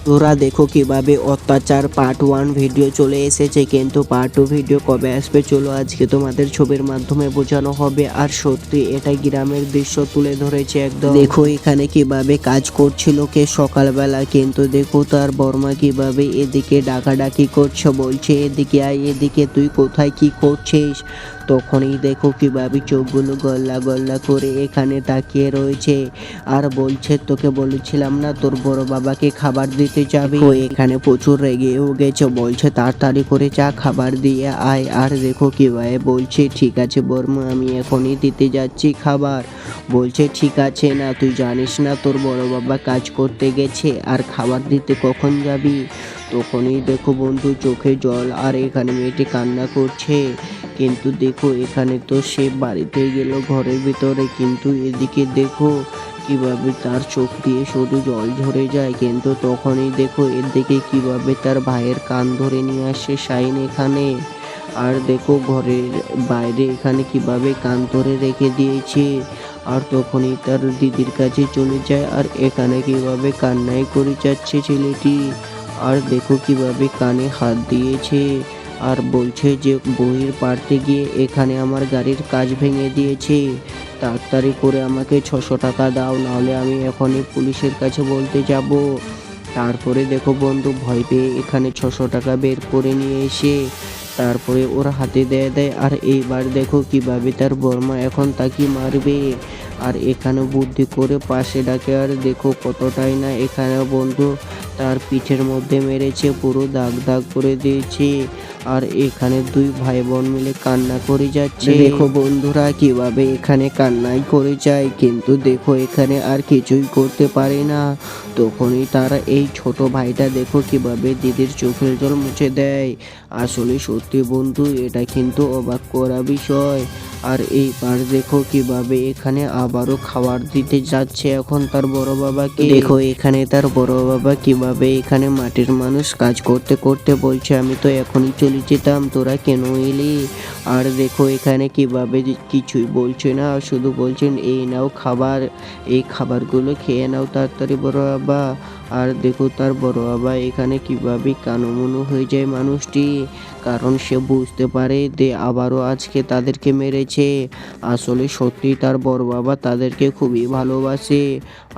তোরা দেখো কিভাবে অত্যাচার পার্ট 1 ভিডিও চলে এসেছে, কিন্তু পার্ট 2 ভিডিও কবে আসবে চলো আজকে তোমাদের ছবির মাধ্যমে বোঝানো হবে। আর সত্যি এটা গ্রামের দৃশ্য তুলে ধরেছে একদম। দেখো এখানে কিভাবে কাজ করছিল কে সকালবেলা, কিন্তু দেখো তার বর্মা কিভাবে এদিকে ডাকাডাকি করছে, বলছে এদিকে আয়, এদিকে তুই কোথায় কি করছিস। তখনই দেখো কিভাবে চোখগুলো গল্লা গল্লা করে এখানে তাকিয়ে রয়েছে আর বলছে তোকে বলেছিলাম না তোর বড় বাবাকে খাবার দিতে যাবি। ও এখানে প্রচুর রেগেও গেছে, বলছে তাড়াতাড়ি করে যা খাবার দিয়ে আয়। আর দেখো কিভাবে বলছে ঠিক আছে বর্মা আমি এখনই দিতে যাচ্ছি খাবার। বলছে ঠিক আছে, না তুই জানিস না তোর বড় বাবা কাজ করতে গেছে আর খাবার দিতে কখন যাবি। তখনই দেখো বন্ধু চোখে জল আর এখানে মেয়েটি কান্না করছে, কিন্তু দেখো এখানে তো সে বাড়িতে গেল ঘরের ভিতরে, কিন্তু এদিকে দেখো কিভাবে তার চোখ দিয়ে শুধু জল ঝরে যায়। কিন্তু তখনই দেখো এদিকে কিভাবে তার ভাইয়ের কান ধরে নিয়ে আসে শাইন এখানে। আর দেখো ঘরের বাইরে এখানে কিভাবে কান ধরে রেখে দিয়েছে। আর তখনই তার দিদির কাছে চলে যায় আর এখানে কিভাবে কান্নাই করে যাচ্ছে ছেলেটি। আর দেখো কিভাবে কানে হাত দিয়েছে আর বলছে যে বইয়ের পাড়তে গিয়ে এখানে আমার গাড়ির কাজ ভেঙে দিয়েছে, তাড়াতাড়ি করে আমাকে 600 টাকা দাও, নাহলে আমি এখনই পুলিশের কাছে বলতে যাব। তারপরে দেখো বন্ধু ভয় পেয়ে এখানে 600 টাকা বের করে নিয়ে এসে তারপরে ওর হাতে দেয়। আর এইবার দেখো কিভাবে তার বর্মা এখন তাকে মারবে। আর এখানে বুদ্ধি করে পাশে ডাকে, আর দেখো কতটাই না এখানে বন্ধু তার পিঠের মধ্যে মেরেছে, পুরো দাগ দাগ করে দিয়েছে। আর এখানে দুই ভাই বোন মিলে কান্না করে যাচ্ছে। দেখো বন্ধুরা কিভাবে এখানে কান্নাই করে যায়, কিন্তু দেখো এখানে আর কিছুই করতে পারে না। তখনই তারা এই ছোট ভাইটা দেখো কিভাবে দিদির চোখের জল মুছে দেয়। আসলে সত্যি বন্ধু এটা কিন্তু অবাক করা বিষয়। আর এইবার দেখো কিভাবে এখানে আবারও খাবার দিতে যাচ্ছে এখন তার বড় বাবাকে। দেখো এখানে তার বড় বাবা কিভাবে এখানে মাটির মানুষ কাজ করতে করতে বলছে আমি তো এখনই চলে যেতাম, তোরা কেন এলি। আর দেখো এখানে কিভাবে কিছুই বলছে না, শুধু বলছেন এই নাও খাবার, এই খাবারগুলো খেয়ে নাও তাড়াতাড়ি বড় বাবা। আর দেখো তার বড় বাবা এখানে কিভাবে কানুমুনু হয়ে যায় মানুষটি, কারণ সে বুঝতে পারে যে আবারও আজকে তাদেরকে মেরেছে। আসলে সত্যি তার বড় বাবা তাদেরকে খুবই ভালোবাসে।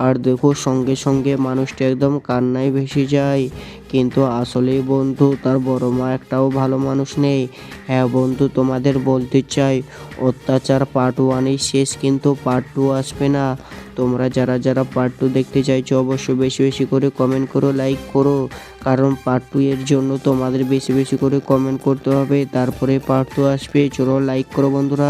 আর দেখো সঙ্গে সঙ্গে মানুষটা একদম কান্নায় ভেসে যায়, কিন্তু আসলে বন্ধু তার বড় মা একটাও ভালো মানুষ নেই। হ্যাঁ বন্ধু তোমাদের বলতে চাই অত্যাচার পার্ট 1 শেষ, কিন্তু পার্ট 2 আসবে না। তোমরা যারা যারা পার্ট 2 দেখতে চাইছো অবশ্যই বেশি বেশি করে কমেন্ট করো, লাইক করো, কারণ পার্ট 2 এর জন্য তোমাদের বেশি বেশি করে কমেন্ট করতে হবে, তারপরে পার্ট 2 আসবে। চলো লাইক করো বন্ধুরা।